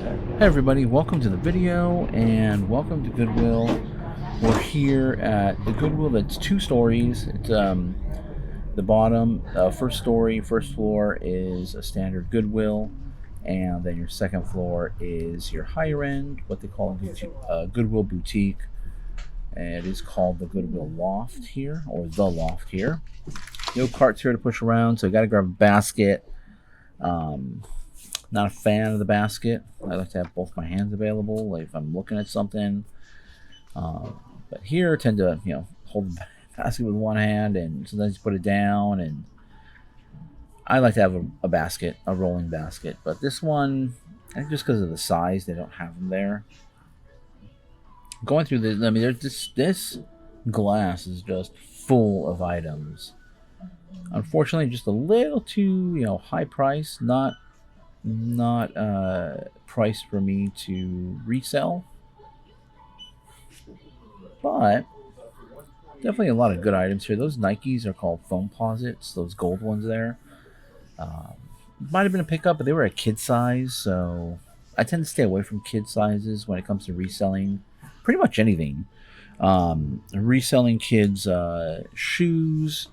Hey everybody, welcome to the video and welcome to Goodwill. We're here at the Goodwill that's two stories. It's the bottom, first story, first floor is a standard Goodwill, and then your second floor is your higher end, what they call a Goodwill boutique. And it is called the Goodwill Loft here, or the Loft here. No carts here to push around, so you got to grab a basket. Not a fan of the basket. I like to have both my hands available, like if I'm looking at something. But here, I tend to hold the basket with one hand, and sometimes put it down. And I like to have a basket, a rolling basket. But this one, I think just because of the size, they don't have them there. Going through this, I mean, this glass is just full of items. Unfortunately, just a little too high price. Not price for me to resell, but definitely a lot of good items here. Those Nikes are called foam posits, those gold ones there. Might have been a pickup, but they were a kid size, so I tend to stay away from kid sizes when it comes to reselling pretty much anything. Reselling kids shoes,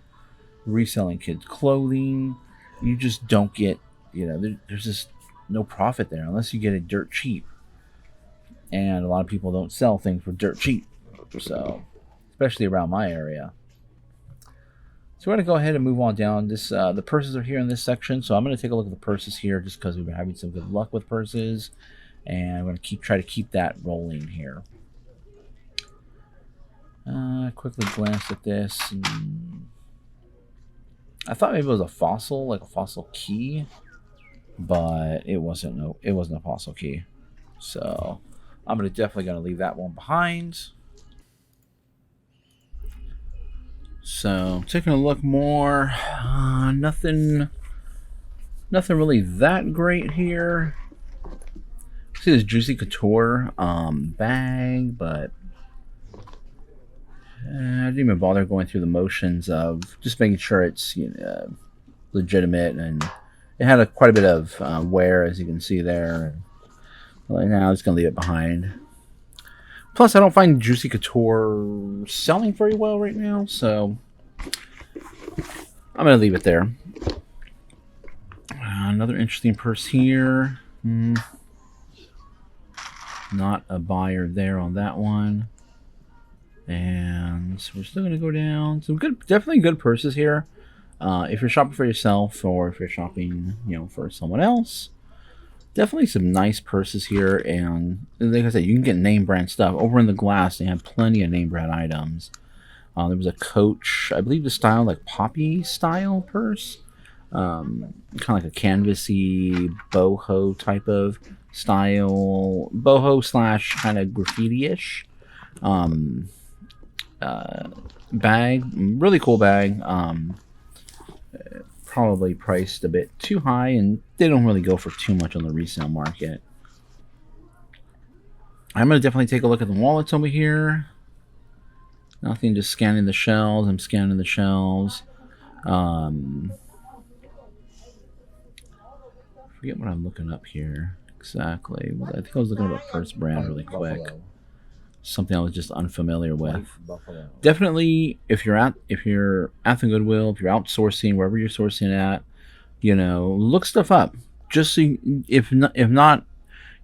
reselling kids clothing, you just don't get, there's just no profit there unless you get it dirt cheap. And a lot of people don't sell things for dirt cheap, so especially around my area. So we're going to go ahead and move on down. The purses are here in this section, so I'm going to take a look at the purses here just because we've been having some good luck with purses, and I'm going to try to keep that rolling here. Quickly glance at this. I thought maybe it was a fossil, like a fossil key, but it wasn't. No, it wasn't a fossil key. So I'm definitely gonna leave that one behind. So taking a look more, nothing really that great here. See this Juicy Couture bag, but I didn't even bother going through the motions of just making sure it's legitimate, and it had quite a bit of wear, as you can see there. Right now, I'm just gonna leave it behind. Plus, I don't find Juicy Couture selling very well right now, so I'm gonna leave it there. Another interesting purse here. Not a buyer there on that one. And so we're still going to go down. Some definitely good purses here. If you're shopping for yourself or if you're shopping, for someone else, definitely some nice purses here. And like I said, you can get name brand stuff. Over in the glass, they have plenty of name brand items. There was a Coach, I believe the style, like poppy style purse. Kind of like a canvasy boho type of style. Boho / kind of graffiti-ish. Bag, really cool bag. Probably priced a bit too high, and they don't really go for too much on the resale market. I'm gonna definitely take a look at the wallets over here. Nothing, just scanning the shelves. I'm scanning the shelves. Forget what I'm looking up here exactly. I think I was looking up a purse brand really quick. Something I was just unfamiliar with. Definitely, if you're at the Goodwill, if you're outsourcing, wherever you're sourcing at, look stuff up. Just so if not,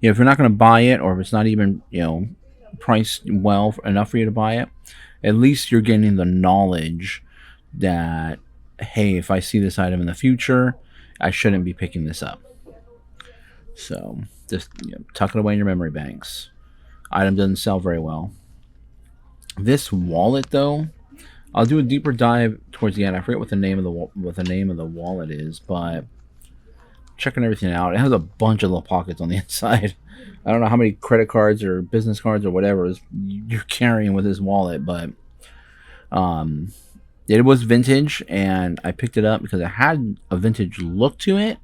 if you're not going to buy it, or if it's not even priced well enough for you to buy it, at least you're getting the knowledge that, hey, if I see this item in the future, I shouldn't be picking this up. So just tuck it away in your memory banks. Item doesn't sell very well. This wallet, though, I'll do a deeper dive towards the end. I forget what the name of the wallet is, but checking everything out, it has a bunch of little pockets on the inside. I don't know how many credit cards or business cards or whatever you're carrying with this wallet, but it was vintage, and I picked it up because it had a vintage look to it.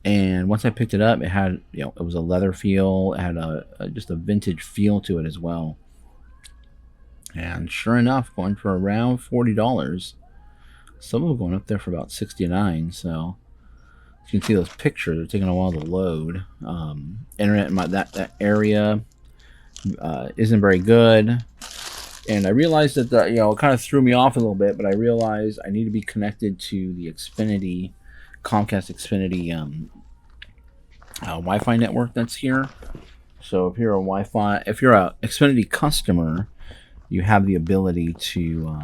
And once I picked it up, it had, it was a leather feel. It had just a vintage feel to it as well. And sure enough, going for around $40. Some of them going up there for about $69. So You can see those pictures. They're taking a while to load. Internet in that area isn't very good. And I realized that it kind of threw me off a little bit, but I realized I need to be connected to the Xfinity, Comcast Xfinity Wi-Fi network that's here. So if you're a Xfinity customer, you have the ability to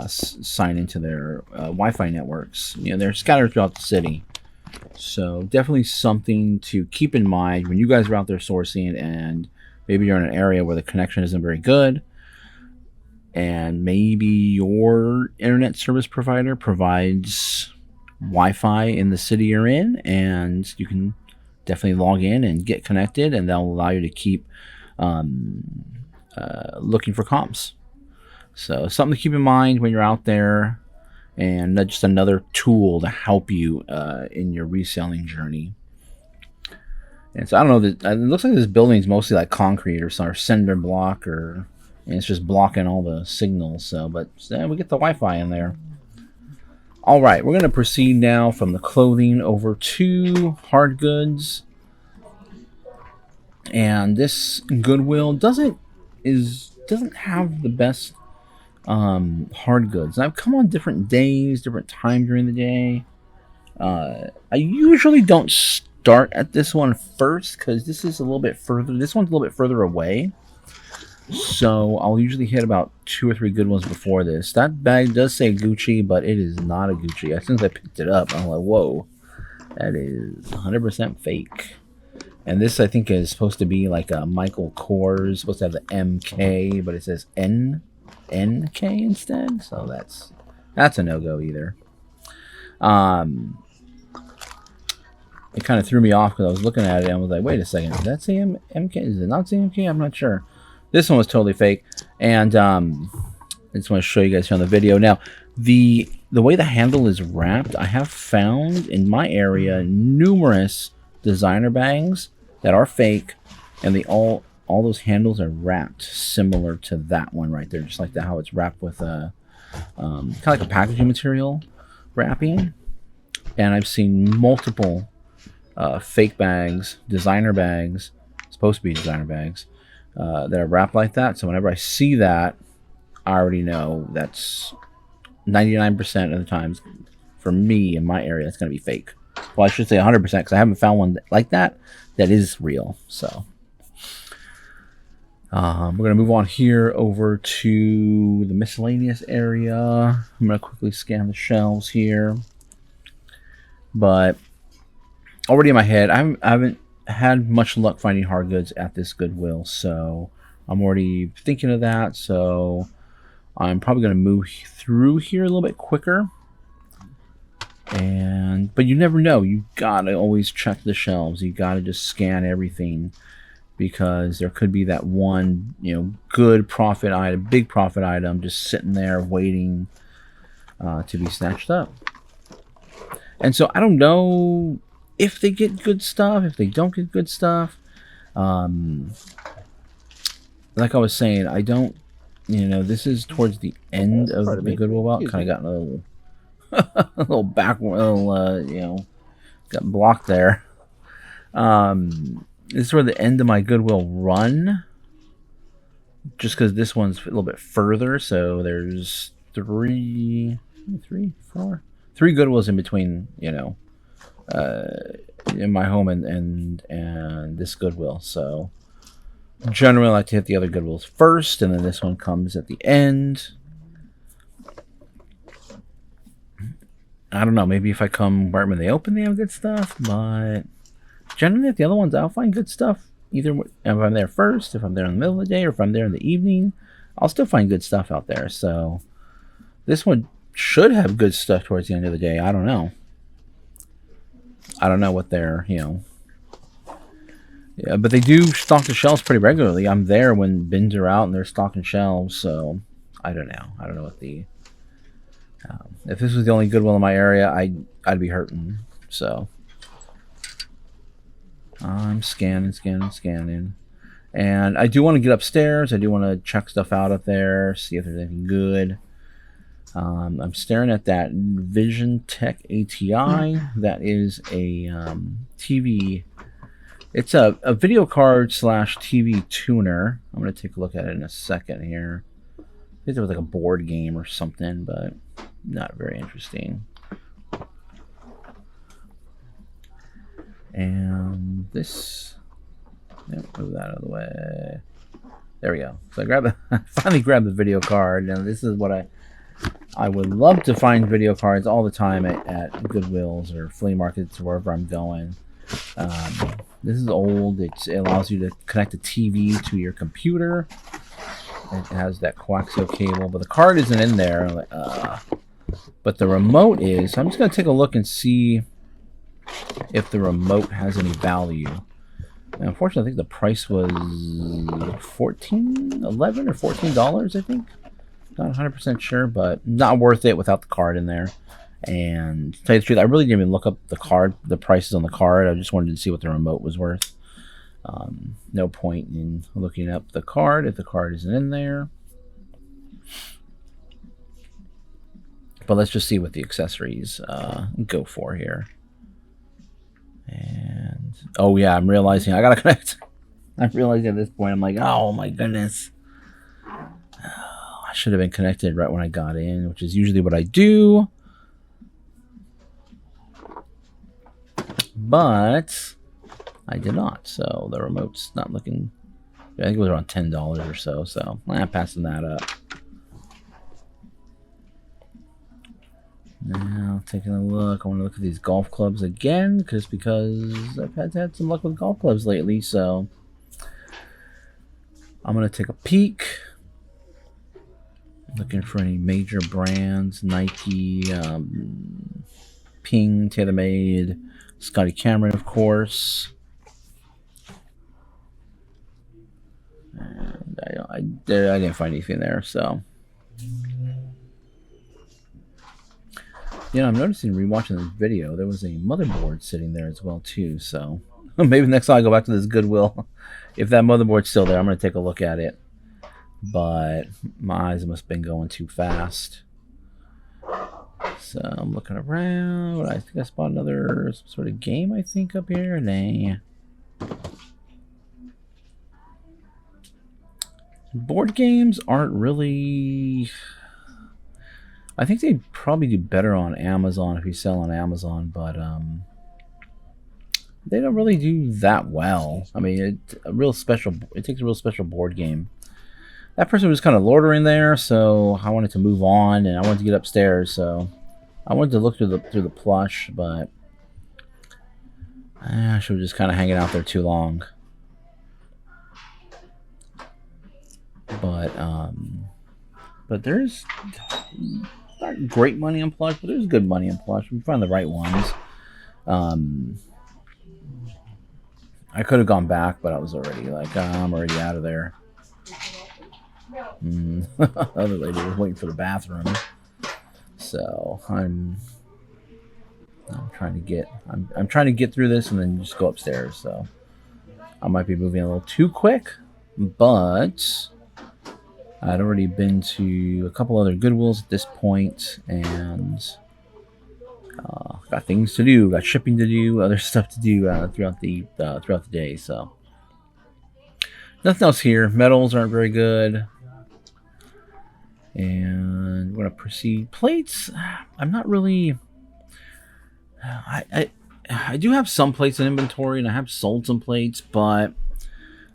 sign into their Wi-Fi networks. They're scattered throughout the city. So definitely something to keep in mind when you guys are out there sourcing, and maybe you're in an area where the connection isn't very good, and maybe your internet service provider provides Wi-Fi in the city you're in, and you can definitely log in and get connected, and they'll allow you to keep looking for comps. So something to keep in mind when you're out there, and just another tool to help you in your reselling journey. And so I don't know, it looks like this building is mostly like concrete or cinder block, and it's just blocking all the signals. But we get the Wi-Fi in there. All right, we're going to proceed now from the clothing over to hard goods. And this Goodwill doesn't have the best hard goods. I've come on different days, different time during the day. I usually don't start at this one first because this is a little bit further. This one's a little bit further away. So I'll usually hit about 2 or 3 good ones before this. That bag does say Gucci, but it is not a Gucci. As soon as I picked it up, I'm like, whoa, that is 100% fake. And this, I think, is supposed to be like a Michael Kors. Supposed to have the MK, but it says NK instead. So that's a no-go either. It kind of threw me off because I was looking at it and I was like, wait a second, does that say MK? Is it not say MK? I'm not sure. This one was totally fake. And I just want to show you guys here on the video. Now, the way the handle is wrapped, I have found in my area numerous designer bags that are fake, and all those handles are wrapped similar to that one right there, just like that, how it's wrapped with a kind of like a packaging material wrapping. And I've seen multiple fake bags, designer bags, supposed to be designer bags, that are wrapped like that. So whenever I see that, I already know that's 99% of the times for me in my area, it's going to be fake. Well, I should say 100% because I haven't found one like that is real. So we're going to move on here over to the miscellaneous area. I'm going to quickly scan the shelves here. But already in my head, I haven't had much luck finding hard goods at this Goodwill. So I'm already thinking of that. So I'm probably going to move through here a little bit quicker. But you never know. You gotta always check the shelves. You gotta just scan everything, because there could be that one, good profit item, big profit item, just sitting there waiting to be snatched up. And so I don't know if they get good stuff, if they don't get good stuff. Like I was saying, I don't. This is towards the end of the Goodwill belt. Kind of got a little. A little got blocked there. This is toward the end of my Goodwill run, just because this one's a little bit further. So there's three Goodwills in between, in my home and this Goodwill. So generally I like to hit the other Goodwills first, and then this one comes at the end. I don't know, maybe if I come right when they open, they have good stuff, but generally at the other ones, I'll find good stuff. Either if I'm there first, if I'm there in the middle of the day, or if I'm there in the evening, I'll still find good stuff out there. So this one should have good stuff towards the end of the day. I don't know. I don't know what they're, Yeah, but they do stock the shelves pretty regularly. I'm there when bins are out and they're stocking shelves, so I don't know. I don't know what the... if this was the only Goodwill in my area, I'd be hurting. So I'm scanning, and I do want to get upstairs. I do want to check stuff out up there, see if there's anything good. I'm staring at that Vision Tech ATI. That is a TV. It's a video card slash TV tuner. I'm going to take a look at it in a second here. I think it was like a board game or something, but not very interesting. And this, move that out of the way. There we go. So I finally grabbed the video card. Now this is what I would love to find video cards all the time at Goodwills or flea markets or wherever I'm going. This is old. It allows you to connect a TV to your computer. It has that coaxial cable, but the card isn't in there. But the remote is. So I'm just going to take a look and see if the remote has any value. And unfortunately, I think the price was $11 or $14, I think. Not 100% sure, but not worth it without the card in there. And to tell you the truth, I really didn't even look up the prices on the card. I just wanted to see what the remote was worth. No point in looking up the card if the card isn't in there. But let's just see what the accessories go for here. And oh yeah, I'm realizing I gotta connect. I'm realizing at this point, I'm like, oh my goodness. I should have been connected right when I got in, which is usually what I do. But I did not, so the remote's not looking. I think it was around $10 or so. So I'm passing that up. Now taking a look, I want to look at these golf clubs again, just because I've had some luck with golf clubs lately. So I'm gonna take a peek. Looking for any major brands: Nike, Ping, TaylorMade, Scotty Cameron, of course. And I didn't find anything there, so. You know, I'm noticing rewatching this video, there was a motherboard sitting there as well too. So maybe next time I go back to this Goodwill, if that motherboard's still there, I'm going to take a look at it. But my eyes must have been going too fast. So I'm looking around. I think I spotted another some sort of game, I think, up here. Nah. Board games aren't really... I think they probably do better on Amazon if you sell on Amazon, but they don't really do that well. I mean, it takes a real special board game. That person was kind of loitering there, so I wanted to move on, and I wanted to get upstairs, so I wanted to look through the plush, but I should have just kind of hanging out there too long. But there's not great money on plush, but there's good money on plush. We find the right ones. I could have gone back, but I was already like, I'm already out of there. The other lady was waiting for the bathroom, so I'm trying to get through this and then just go upstairs. So I might be moving a little too quick, but I'd already been to a couple other Goodwills at this point, and got things to do, got shipping to do, other stuff to do throughout the day. So nothing else here. Metals aren't very good, and I'm going to proceed. Plates, I'm not really. I do have some plates in inventory, and I have sold some plates, but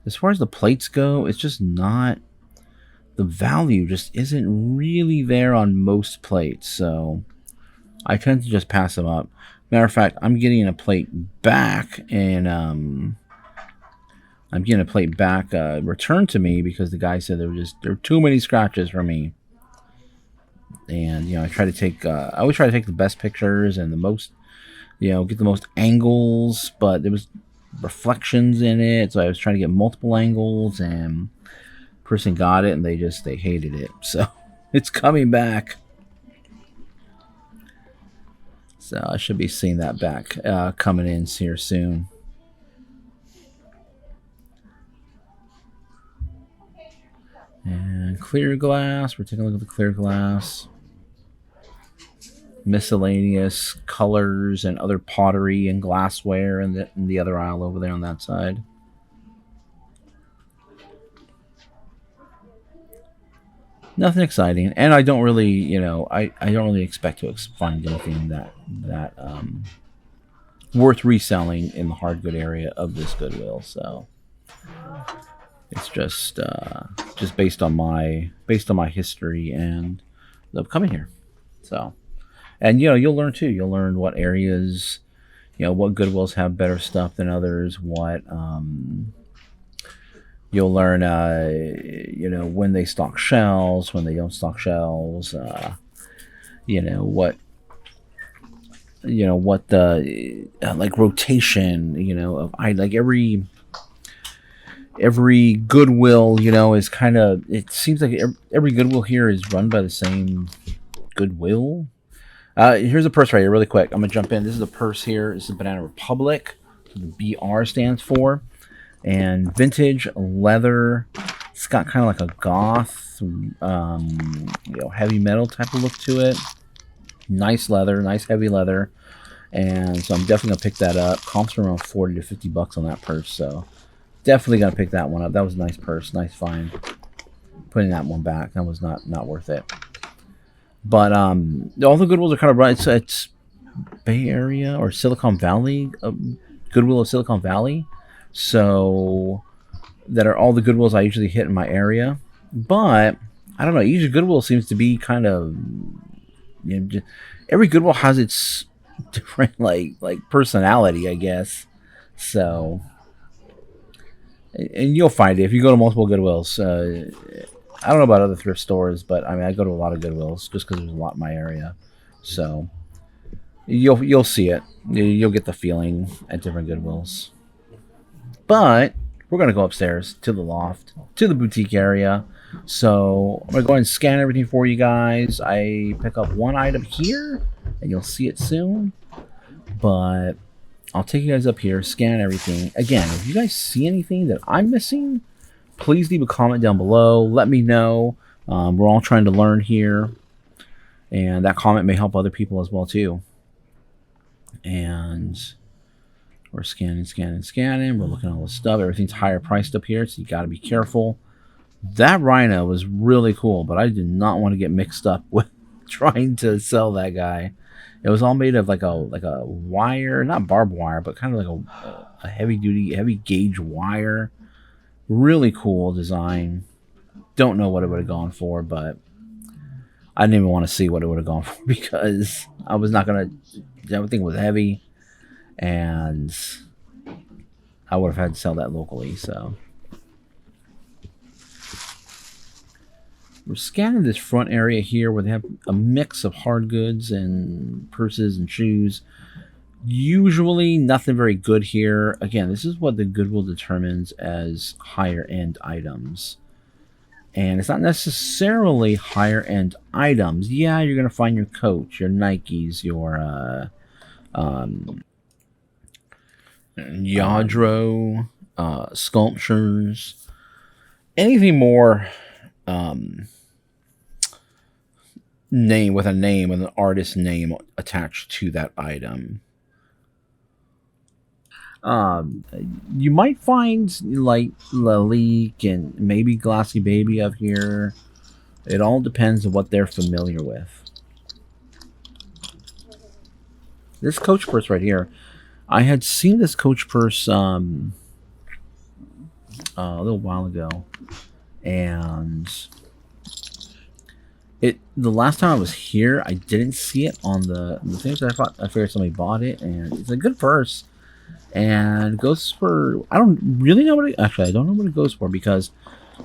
as far as the plates go, it's just not. The value just isn't really there on most plates, so I tend to just pass them up. Matter of fact, I'm getting a plate back, and returned to me because the guy said there were too many scratches for me. And I always try to take the best pictures and the most, get the most angles, but there was reflections in it, so I was trying to get multiple angles, and person got it and they hated it, so it's coming back. So I should be seeing that back coming in here soon. And clear glass, we're taking a look at the clear glass. miscellaneous colors and other pottery and glassware in the other aisle over there on that side. Nothing exciting, and I don't really, you know, I don't really expect to find anything that worth reselling in the hard good area of this Goodwill. So it's just based on my history and of coming here. So, and you know, you'll learn too. You'll learn what areas, you know, what Goodwills have better stuff than others. What you'll learn, you know, when they stock shells, when they don't stock shells. You know what the like rotation, you know, of like every Goodwill, you know, is kind of, it seems like every Goodwill here is run by the same Goodwill. Here's a purse right here, really quick. I'm gonna jump in. This is a purse here. This is the Banana Republic. The BR stands for, and vintage leather. It's got kind of like a goth, you know, heavy metal type of look to it. Nice leather, nice heavy leather, and so I'm definitely gonna pick that up. Comps around 40 to 50 bucks on that purse, so definitely gonna pick that one up. That was a nice purse, nice find. Putting that one back, that was not worth it. But all the Goodwills are kind of right. It's Bay Area or Silicon Valley, Goodwill of Silicon Valley. So that are all the Goodwills I usually hit in my area. But I don't know. Each Goodwill seems to be kind of, you know, every Goodwill has its different like personality, I guess. So, and you'll find it if you go to multiple Goodwills. I don't know about other thrift stores, but I mean, I go to a lot of Goodwills just because there's a lot in my area. So you'll see it. You'll get the feeling at different Goodwills. But we're gonna go upstairs to the loft, to the boutique area. So I'm gonna go ahead and scan everything for you guys. I pick up one item here, and you'll see it soon. But I'll take you guys up here, scan everything. Again, if you guys see anything that I'm missing, please leave a comment down below. Let me know. We're all trying to learn here, and that comment may help other people as well too. And we're scanning. We're looking at all the stuff. Everything's higher priced up here, so you got to be careful. That rhino was really cool, but I did not want to get mixed up with trying to sell that guy. It was all made of like a wire, not barbed wire, but kind of like a heavy gauge wire. Really cool design. Don't know what it would have gone for, but I didn't even want to see what it would have gone for because I was not gonna. Everything was heavy, and I would have had to sell that locally. So we're scanning this front area here where they have a mix of hard goods and purses and shoes. Usually nothing very good here. Again, this is what the Goodwill determines as higher end items. And it's not necessarily higher end items. Yeah, you're going to find your Coach, your Nikes, your Yadro, sculptures, anything more name with an artist name attached to that item. You might find like Lalique and maybe Glossy Baby up here. It all depends on what they're familiar with. This Coach purse right here, I had seen this Coach purse a little while ago, and the last time I was here, I didn't see it on the things. I figured somebody bought it, and it's a good purse. And it goes for, I don't really know what it, actually I don't know what it goes for because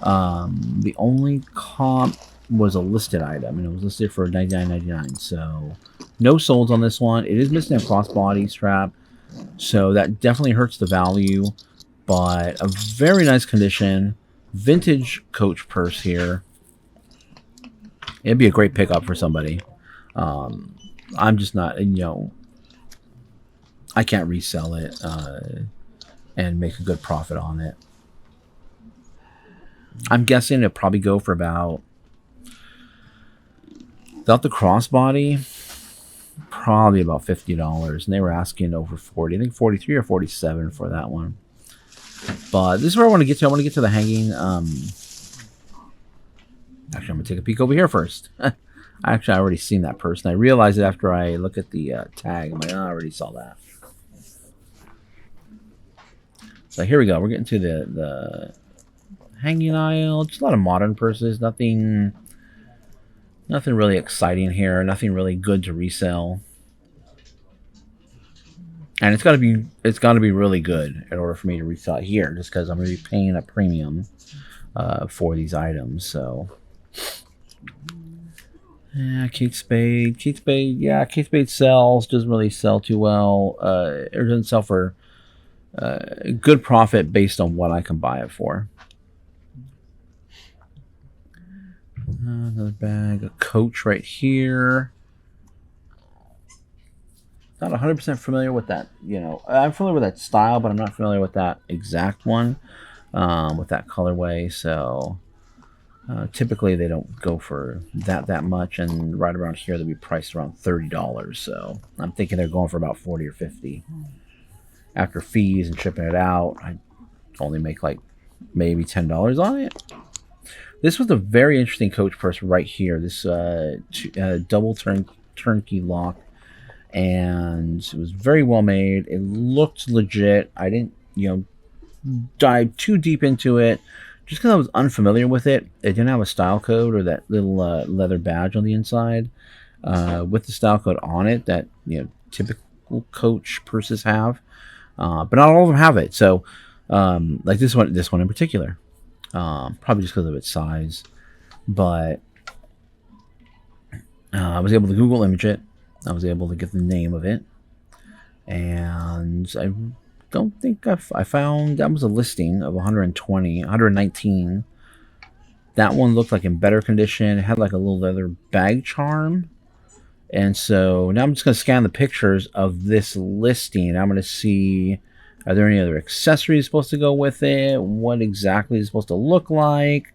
the only comp was a listed item, and it was listed for $99.99. So no solds on this one. It is missing a crossbody strap, so that definitely hurts the value. But a very nice condition, vintage Coach purse here. It'd be a great pickup for somebody. I'm just not, you know, I can't resell it and make a good profit on it. I'm guessing it'll probably go for about, without the crossbody, probably about $50, and they were asking over 40. I think 43 or 47 for that one. But this is where I want to get to. I want to get to the hanging. Actually, I'm gonna take a peek over here first. Actually, I already seen that person. I realized it after I look at the tag. I'm like, oh, I already saw that. So here we go. We're getting to the hanging aisle. Just a lot of modern purses. Nothing really exciting here. Nothing really good to resell. And it's got to be really good in order for me to resell it here, just because I'm going to be paying a premium for these items. So, yeah, Kate Spade. Yeah, Kate Spade sells. Doesn't really sell too well. It doesn't sell for good profit based on what I can buy it for. Another bag, a Coach right here. Not 100% familiar with that. You know, I'm familiar with that style, but I'm not familiar with that exact one, with that colorway. So typically they don't go for that much, and right around here they'll be priced around $30. So I'm thinking they're going for about 40 or 50 after fees and shipping it out. I only make like maybe $10 on it. This was a very interesting Coach purse right here. This double turnkey lock, and it was very well made. It looked legit. I didn't, dive too deep into it, just because I was unfamiliar with it. It didn't have a style code or that little leather badge on the inside with the style code on it that typical Coach purses have, but not all of them have it. So, like this one in particular. Probably just because of its size, but I was able to Google image it. I was able to get the name of it, and I don't think I found that was a listing of 119. That one looked like in better condition. It had like a little leather bag charm, and so now I'm just going to scan the pictures of this listing. I'm going to see, are there any other accessories supposed to go with it? What exactly is it supposed to look like?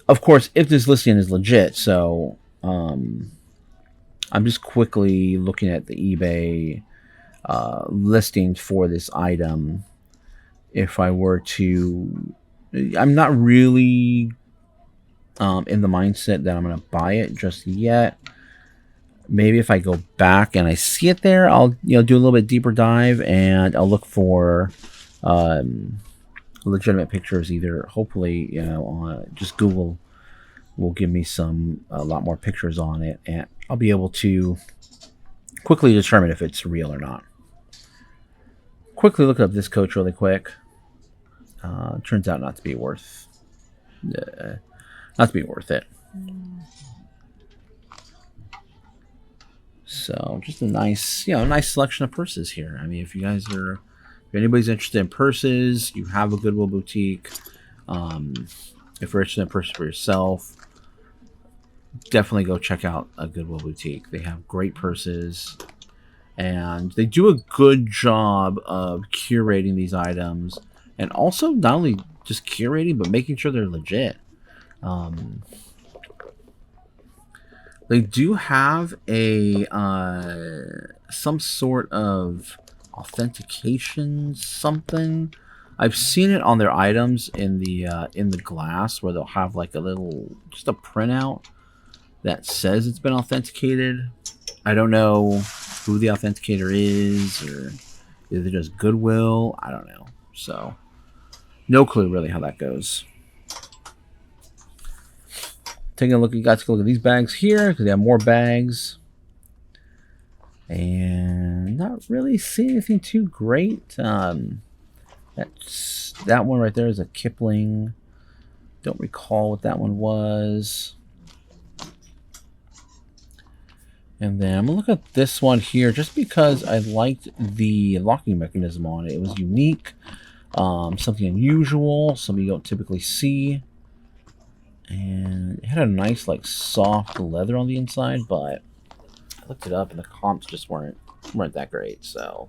Of course, if this listing is legit. So I'm just quickly looking at the eBay listing for this item. If I were to, I'm not really in the mindset that I'm going to buy it just yet. Maybe if I go back and I see it there, I'll do a little bit deeper dive, and I'll look for legitimate pictures. Either hopefully on just Google will give me a lot more pictures on it, and I'll be able to quickly determine if it's real or not. Quickly look up this Coach really quick. Turns out not to be worth it. So just a nice selection of purses here. I mean, if anybody's interested in purses, you have a Goodwill boutique. If you're interested in purses for yourself, definitely go check out a Goodwill boutique. They have great purses, and they do a good job of curating these items, and also not only just curating, but making sure they're legit. They do have a some sort of authentication something. I've seen it on their items in the glass, where they'll have like a printout that says it's been authenticated. I don't know who the authenticator is, or is it just Goodwill? I don't know. So no clue really how that goes. Taking a look, you guys can look at these bags here because they have more bags, and not really seeing anything too great. That one right there is a Kipling. Don't recall what that one was. And then I'm gonna look at this one here just because I liked the locking mechanism on it. It was unique, something unusual, something you don't typically see. And it had a nice, like, soft leather on the inside, but I looked it up and the comps just weren't that great, so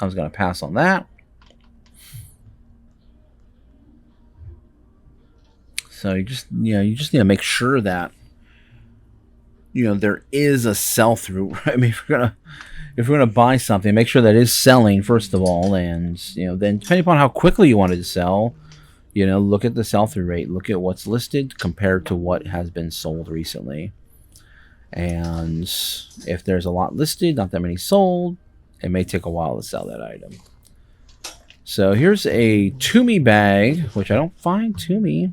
I was gonna pass on that. So you just need to make sure that you know, there is a sell through. Right? I mean, if we're gonna buy something, make sure that is selling first of all, and you know, then depending upon how quickly you want it to sell, you know, look at the sell through rate, look at what's listed compared to what has been sold recently, and if there's a lot listed, not that many sold, it may take a while to sell that item. So here's a Tumi bag, which I don't find Tumi.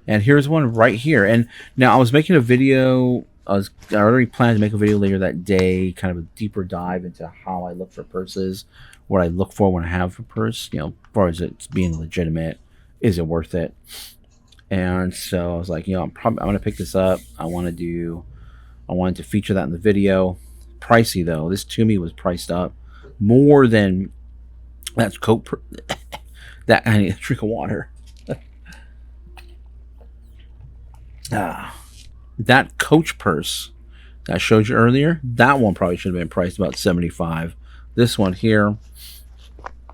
And here's one right here. And now I was making a video. I already planned to make a video later that day, kind of a deeper dive into how I look for purses, what I look for when I have a purse, you know, as far as it's being legitimate, is it worth it? And so I was like, you know, I'm going to pick this up. I wanted to feature that in the video. Pricey though. This Tumi was priced up more than that coat. That I need a drink of water. That Coach purse that I showed you earlier, that one probably should have been priced about $75. This one here,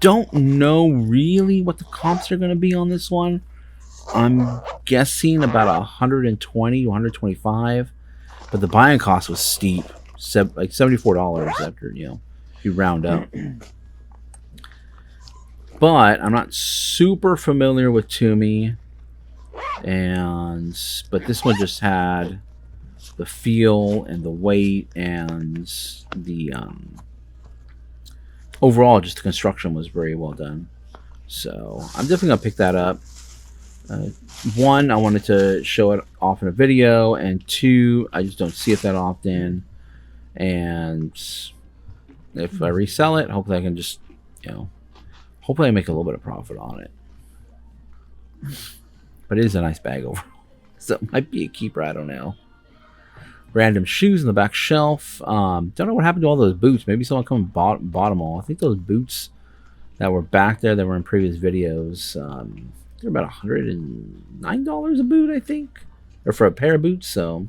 don't know really what the comps are going to be on this one. I'm guessing about $120, $125, but the buying cost was steep, like $74 after, you know, if you round up. But I'm not super familiar with Tumi. But this one just had the feel and the weight and the overall, just the construction was very well done. So I'm definitely gonna pick that up. One, I wanted to show it off in a video, and two, I just don't see it that often. And if I resell it, hopefully I can just, you know, hopefully I make a little bit of profit on it. But it is a nice bag overall. So it might be a keeper, I don't know. Random shoes in the back shelf. Don't know what happened to all those boots. Maybe someone come and bought them all. I think those boots that were back there that were in previous videos, they're about $109 a boot, I think. Or for a pair of boots, so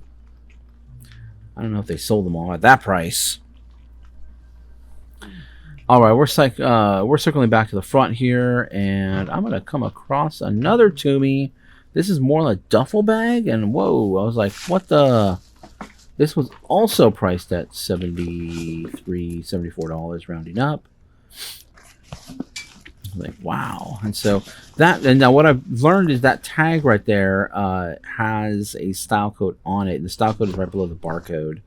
I don't know if they sold them all at that price. Alright, we're circling back to the front here, and I'm going to come across another Tumi. This is more like a duffel bag, and whoa, I was like, what the? This was also priced at $73, $74, rounding up. Like, wow. And so that, and now what I've learned is that tag right there has a style code on it. The style code is right below the barcode.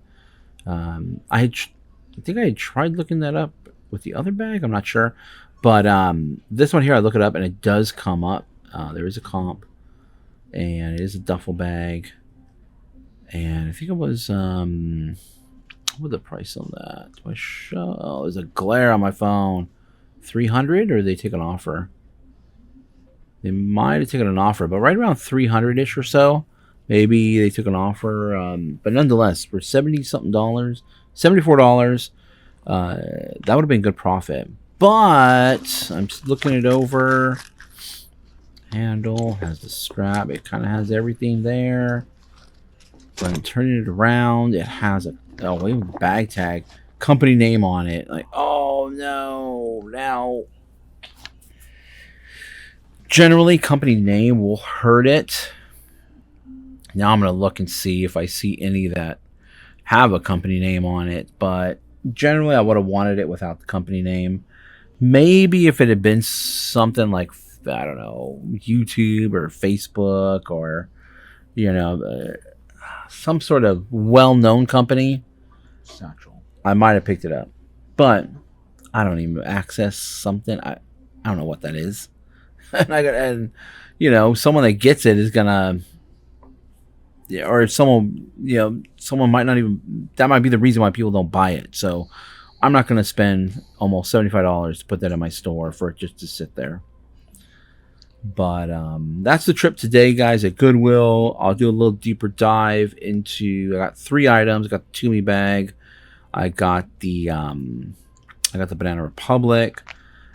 I think I had tried looking that up with the other bag. I'm not sure. But this one here, I look it up and it does come up. There is a comp. And it is a duffel bag. And I think it was, what was the price on that? Do I show? Oh, there's a glare on my phone. 300, or they take an offer? They might have taken an offer, but right around 300-ish or so. Maybe they took an offer. But nonetheless, for $70-something, $74, that would have been good profit. But I'm just looking it over. Handle has the strap. It kind of has everything there. When I'm turning it around, it has a wait, with the bag tag, company name on it. Like, oh no! Now, generally, company name will hurt it. Now I'm gonna look and see if I see any that have a company name on it. But generally, I would have wanted it without the company name. Maybe if it had been something like, I don't know, YouTube or Facebook, or, you know, some sort of well-known company, I might have picked it up. But I don't even access something. I don't know what that is. and you know, someone that gets it is gonna, yeah, or someone, you know, someone might not even, that might be the reason why people don't buy it. So I'm not gonna spend almost $75 to put that in my store for it just to sit there. But that's the trip today, guys, at Goodwill. I'll do a little deeper dive into, I got 3 items. I got the Tumi bag, I got the Banana Republic,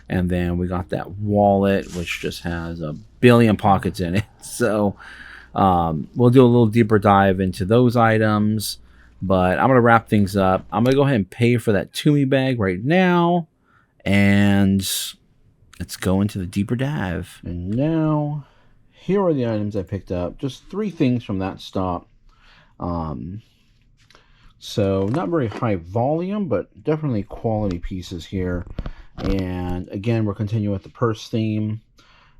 and then we got that wallet, which just has a billion pockets in it. So we'll do a little deeper dive into those items. But I'm gonna wrap things up. I'm gonna go ahead and pay for that Tumi bag right now, and let's go into the deeper dive. And now, here are the items I picked up. Just 3 things from that stop. So not very high volume, but definitely quality pieces here. And again, we're continuing with the purse theme.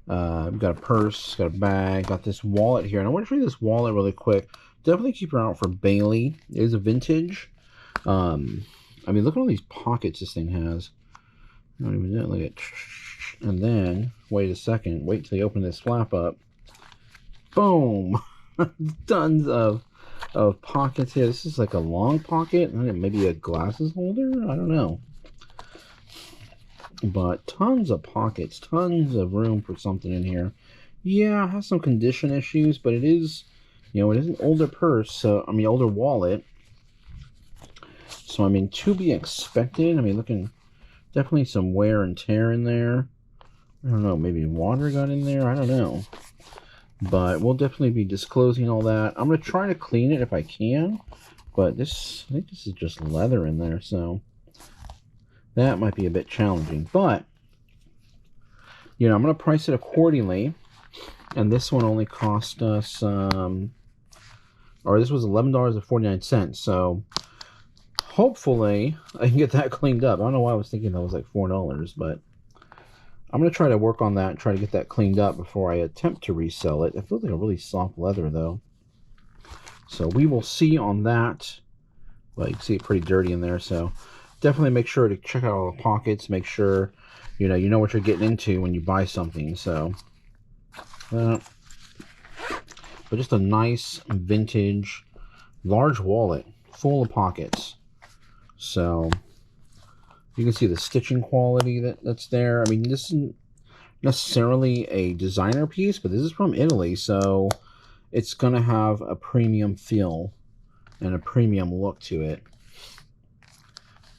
We've got a purse, got a bag, got this wallet here. And I want to show you this wallet really quick. Definitely keep an eye out for Bailey. It is a vintage. I mean, look at all these pockets this thing has. I don't even know. Look at, and then wait a second. Wait till you open this flap up. Boom! Tons of pockets here. This is like a long pocket, maybe a glasses holder. I don't know, but tons of pockets, tons of room for something in here. Yeah, it has some condition issues, but it is, you know, it is an older purse. So I mean, older wallet. So I mean, to be expected. I mean, looking definitely some wear and tear in there. I don't know, maybe water got in there. I don't know. But we'll definitely be disclosing all that. I'm going to try to clean it if I can. But this, I think this is just leather in there. So that might be a bit challenging. But, you know, I'm going to price it accordingly. And this one only cost us, or this was $11.49. So hopefully I can get that cleaned up. I don't know why I was thinking that was like $4. But I'm going to try to work on that and try to get that cleaned up before I attempt to resell it. It feels like a really soft leather, though. So we will see on that. Well, you can see it pretty dirty in there, so definitely make sure to check out all the pockets. Make sure, you know what you're getting into when you buy something. So, but just a nice vintage large wallet full of pockets. So you can see the stitching quality that's there. I mean, this isn't necessarily a designer piece, but this is from Italy, so it's going to have a premium feel and a premium look to it.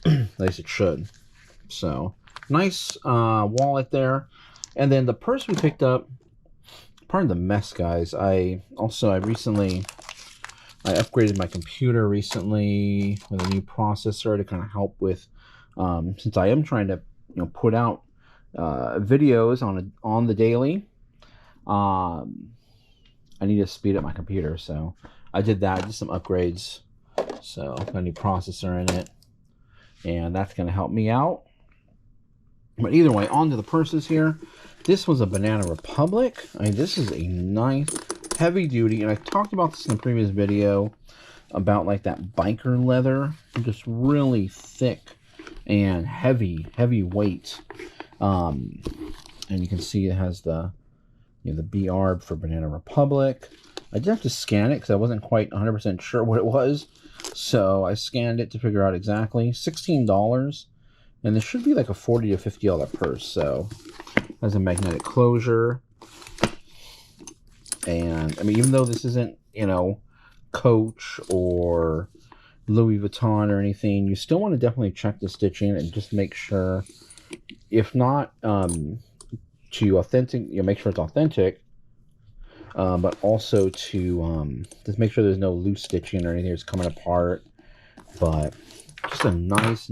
At least it should. So, nice wallet there. And then the purse we picked up, pardon the mess, guys. I recently upgraded my computer recently with a new processor to kind of help with, since I am trying to, put out videos on the daily. I need to speed up my computer, so I did that. I did some upgrades, so got a new processor in it, and that's going to help me out. But either way, on to the purses here. This was a Banana Republic. I mean, this is a nice heavy duty, and I talked about this in the previous video about like that biker leather, just really thick and heavy weight. And you can see it has the the BR for Banana Republic. I did have to scan it because I wasn't quite 100% sure what it was, so I scanned it to figure out exactly. $16, and this should be like a $40 to $50 purse. So it has a magnetic closure, and I mean, even though this isn't Coach or Louis Vuitton or anything, you still want to definitely check the stitching and just make sure, if not to authentic, make sure it's authentic, but also to just make sure there's no loose stitching or anything that's coming apart. But just a nice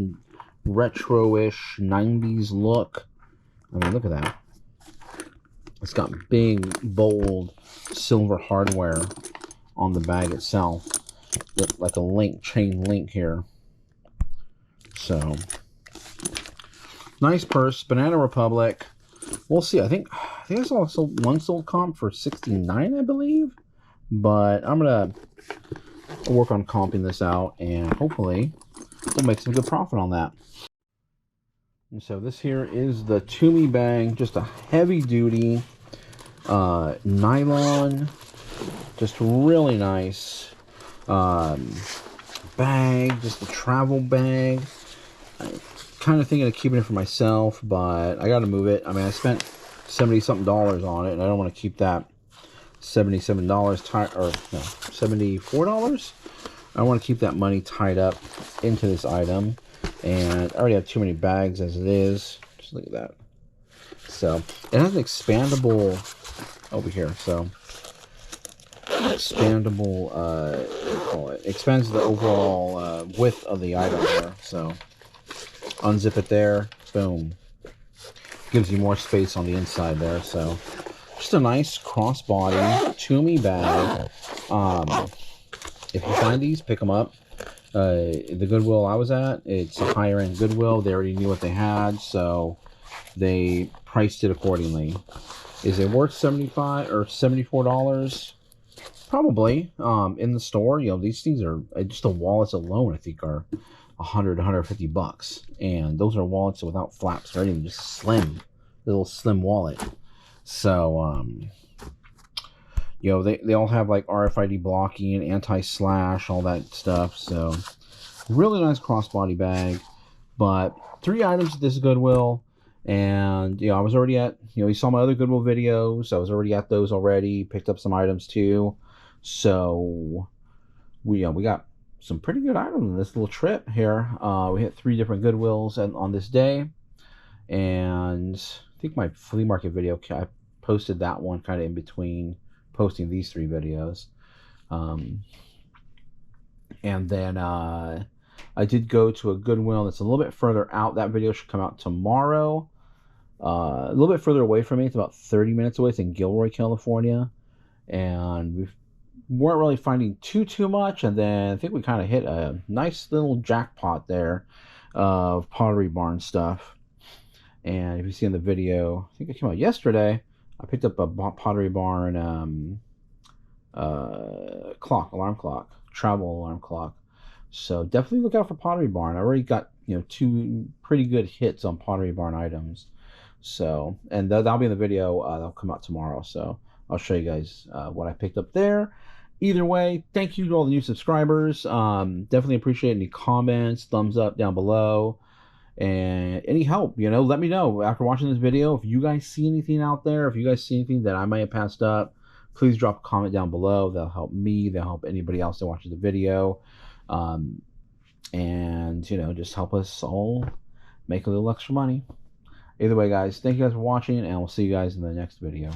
retro-ish 90s look. I mean, look at that. It's got big, bold silver hardware on the bag itself, with like a chain link here. So nice purse, Banana Republic. We'll see. I think I saw one sold comp for $69, I believe. But I'm gonna work on comping this out, and hopefully we'll make some good profit on that. And so this here is the Tumi bag, just a heavy duty nylon, just really nice bag, just a travel bag. I'm kind of thinking of keeping it for myself, but I got to move it. I mean, I spent $70-something on it, and I don't want to keep that $77 or no, $74. I want to keep that money tied up into this item, and I already have too many bags as it is. Just look at that. So it has an expandable over here. So expandable, expands the overall width of the item there. So unzip it there, boom, gives you more space on the inside there. So just a nice crossbody Tumi bag. If you find these, pick them up. The Goodwill I was at, it's a higher end Goodwill. They already knew what they had, so they priced it accordingly. Is it worth $75 or $74? Probably. In the store, these things are just the wallets alone. I think are 150 bucks, and those are wallets without flaps or anything, just slim, little slim wallet. So they all have like RFID blocking, anti-slash, all that stuff. So really nice crossbody bag. But 3 items at this Goodwill, and I was already at, you saw my other Goodwill videos. I was already at those already. Picked up some items too. So we got some pretty good items in this little trip here. We hit 3 different Goodwills on this day, and I think my flea market video, I posted that one kind of in between posting these 3 videos. And then I did go to a Goodwill that's a little bit further out. That video should come out tomorrow. A little bit further away from me. It's about 30 minutes away. It's in Gilroy, California. And we weren't really finding too much. And then I think we kind of hit a nice little jackpot there of Pottery Barn stuff. And if you see in the video, I think it came out yesterday, I picked up a Pottery Barn alarm clock, travel alarm clock. So definitely look out for Pottery Barn. I already got 2 pretty good hits on Pottery Barn items. So, and that'll be in the video. That'll come out tomorrow. So I'll show you guys what I picked up there. Either way, thank you to all the new subscribers. Definitely appreciate any comments, thumbs up down below, and any help. Let me know after watching this video if you guys see anything out there. If you guys see anything that I might have passed up, please drop a comment down below. That'll help me. That'll help anybody else that watches the video. And just help us all make a little extra money. Either way, guys, thank you guys for watching, and we'll see you guys in the next video.